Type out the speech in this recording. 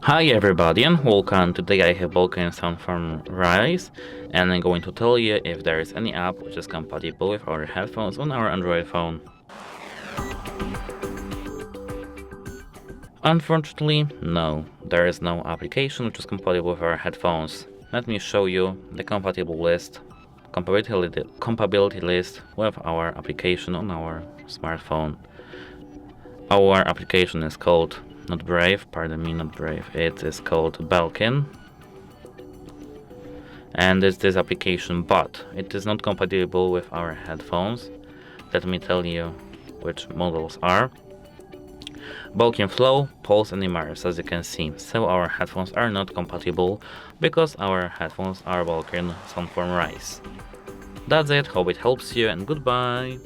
Hi everybody and welcome. Today I have BELKIN SoundForm Rise and I'm going to tell you if there is any app which is compatible with our headphones on our Android phone. Unfortunately, no, there is no application which is compatible with our headphones. Let me show you the compatibility list with our application on our smartphone. Our application is called not Brave, it is called BELKIN. And it's this application, but it is not compatible with our headphones. Let me tell you which models are. BELKIN Flow, Pulse and Immerse, as you can see. So our headphones are not compatible because our headphones are BELKIN SoundForm Rise. That's it, hope it helps you and goodbye!